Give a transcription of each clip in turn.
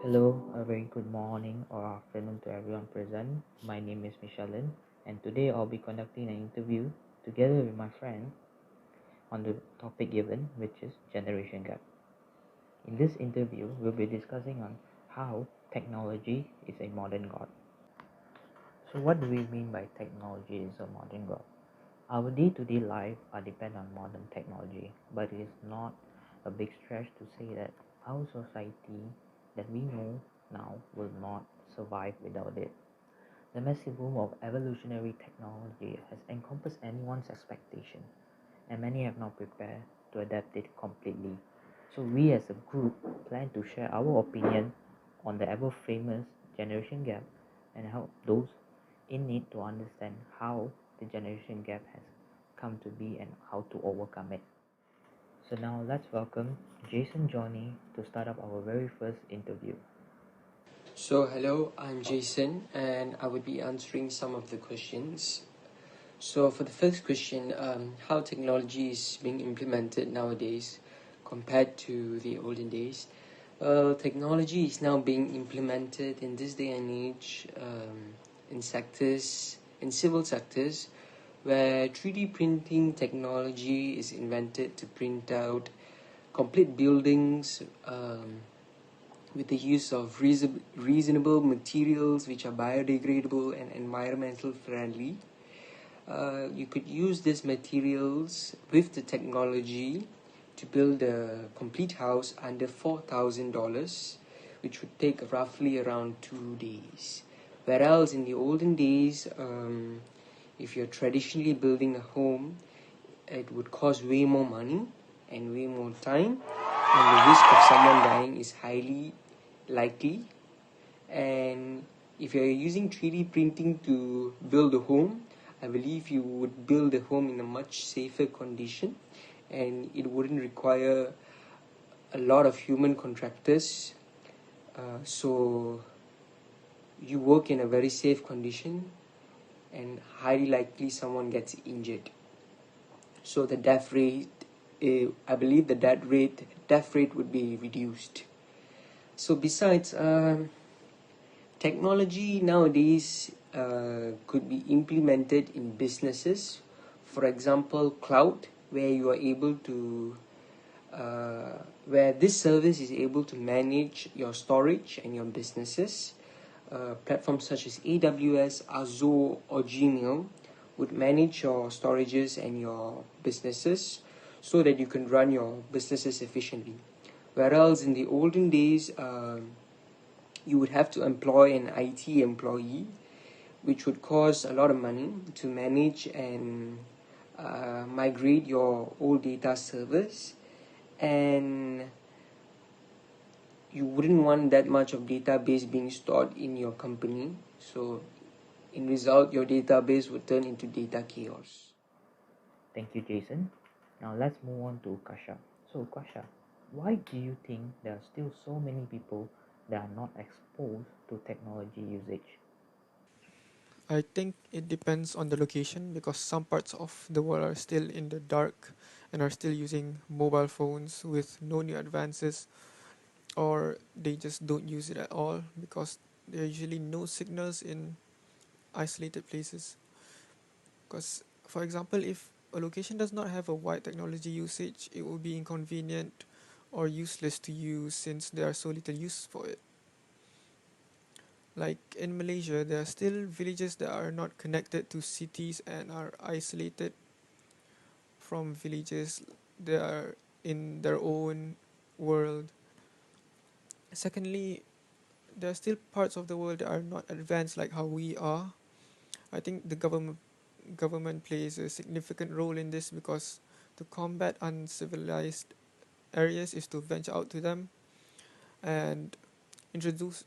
Hello, a very good morning or afternoon to everyone present. My name is Michelin, and today I'll be conducting an interview together with my friend on the topic given, which is generation gap. In this interview, we'll be discussing on how technology is a modern god. So, what do we mean by technology is a modern god? Our day-to-day life are depend on modern technology, but it is not a big stretch to say that our society that we know now will not survive without it. The massive boom of evolutionary technology has encompassed anyone's expectation, and many have not prepared to adapt it completely. So we as a group plan to share our opinion on the ever famous generation gap and help those in need to understand how the generation gap has come to be and how to overcome it. So now let's welcome Jason Johnny to start up our very first interview. So, hello, I'm Jason, and I would be answering some of the questions. So, for the first question, how technology is being implemented nowadays compared to the olden days? Technology is now being implemented in this day and age in civil sectors, where 3D printing technology is invented to print out complete buildings. With the use of reasonable materials which are biodegradable and environmental friendly. You could use these materials with the technology to build a complete house under $4,000, which would take roughly around 2 days. Whereas in the olden days, if you're traditionally building a home, it would cost way more money and way more time, and the risk of someone dying is highly likely. And if you're using 3D printing to build a home, I believe you would build a home in a much safer condition, and it wouldn't require a lot of human contractors. So you work in a very safe condition, and highly likely someone gets injured. So the death rate, I believe the death rate would be reduced. So besides, technology nowadays could be implemented in businesses. For example, cloud, where you are able to, where this service is able to manage your storage and your businesses. Platforms such as AWS, Azure, or Gmail would manage your storages and your businesses so that you can run your businesses efficiently. Whereas in the olden days, you would have to employ an IT employee, which would cost a lot of money to manage and migrate your old data servers, and you wouldn't want that much of database being stored in your company. So in result, your database would turn into data chaos. Thank you, Jason. Now let's move on to Kasha. So, Kasha, why do you think there are still so many people that are not exposed to technology usage? I think it depends on the location because some parts of the world are still in the dark and are still using mobile phones with no new advances, or they just don't use it at all because there are usually no signals in isolated places. Because, for example, if a location does not have a wide technology usage, it will be inconvenient or useless to use since there are so little use for it. Like in Malaysia, there are still villages that are not connected to cities and are isolated from villages. They are in their own world. Secondly, there are still parts of the world that are not advanced like how we are. I think the government plays a significant role in this because to combat uncivilized areas is to venture out to them and introduce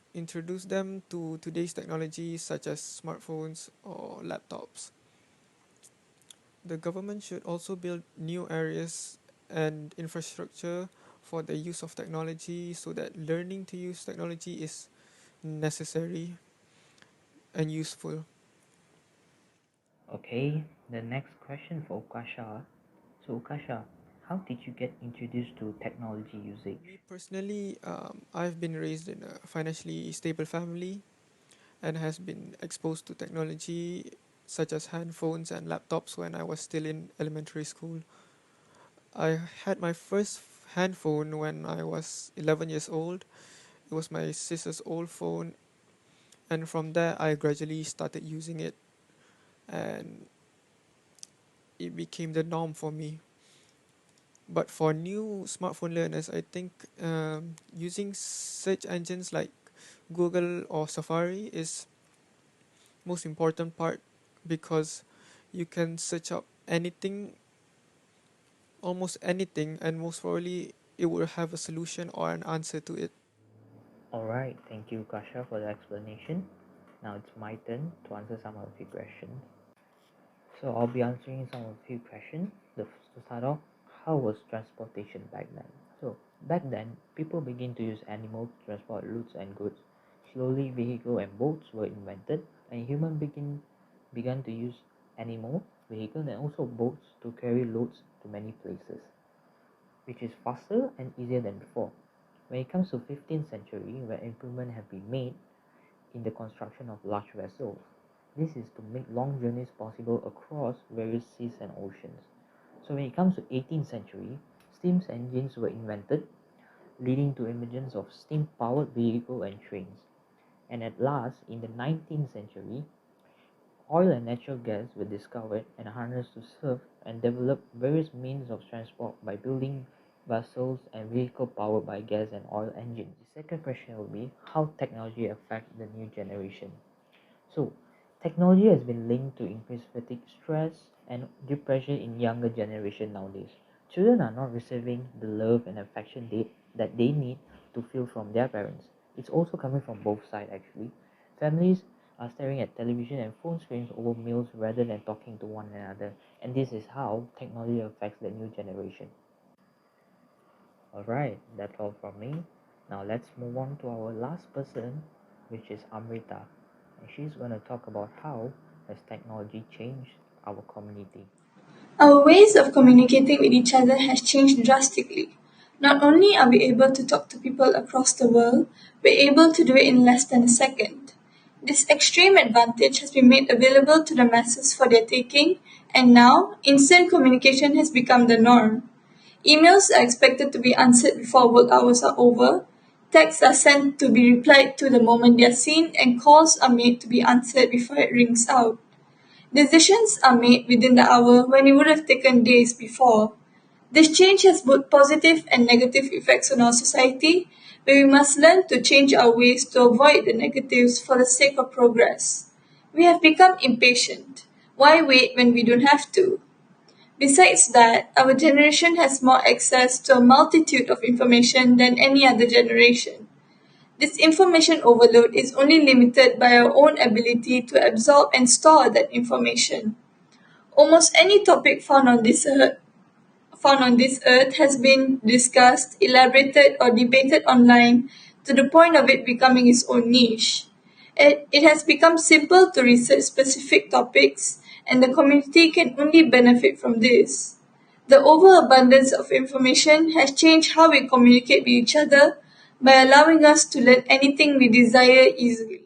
them to today's technologies such as smartphones or laptops. The government should also build new areas and infrastructure for the use of technology so that learning to use technology is necessary and useful. Okay, the next question for Kasha. So, Kasha, How did you get introduced to technology usage? Me personally, I've been raised in a financially stable family and has been exposed to technology such as handphones and laptops when I was still in elementary school. I had my first handphone when I was 11 years old. It was my sister's old phone, and from there I gradually started using it, and it became the norm for me. But for new smartphone learners, I think using search engines like Google or Safari is most important part because you can search up anything, almost anything, and most probably it will have a solution or an answer to it. Alright, thank you Kasha for the explanation. Now it's my turn to answer some of the questions. So I'll be answering some of the few questions. To start off, how was transportation back then? So back then, people began to use animals to transport loads and goods. Slowly, vehicles and boats were invented, and humans began to use animals, vehicles, and also boats to carry loads to many places, which is faster and easier than before. When it comes to 15th century, where improvement have been made in the construction of large vessels. This is to make long journeys possible across various seas and oceans. So when it comes to 18th century, steam engines were invented, leading to emergence of steam-powered vehicle and trains. And at last, in the 19th century, oil and natural gas were discovered and harnessed to serve and develop various means of transport by building vessels and vehicles powered by gas and oil engines. The second question will be how technology affects the new generation. So, technology has been linked to increased fatigue, stress, and depression in younger generation nowadays. Children are not receiving the love and affection that they need to feel from their parents. It's also coming from both sides actually. Families are staring at television and phone screens over meals rather than talking to one another, and this is how technology affects the new generation. Alright, that's all from me. Now let's move on to our last person, which is Amrita. And she's going to talk about how has technology changed our community. Our ways of communicating with each other has changed drastically. Not only are we able to talk to people across the world, we're able to do it in less than a second. This extreme advantage has been made available to the masses for their taking, and now instant communication has become the norm. Emails are expected to be answered before work hours are over, texts are sent to be replied to the moment they are seen, and calls are made to be answered before it rings out. Decisions are made within the hour when it would have taken days before. This change has both positive and negative effects on our society, but we must learn to change our ways to avoid the negatives for the sake of progress. We have become impatient. Why wait when we don't have to? Besides that, our generation has more access to a multitude of information than any other generation. This information overload is only limited by our own ability to absorb and store that information. Almost any topic found on this earth has been discussed, elaborated, or debated online to the point of it becoming its own niche. It has become simple to research specific topics, and the community can only benefit from this. The overabundance of information has changed how we communicate with each other by allowing us to learn anything we desire easily.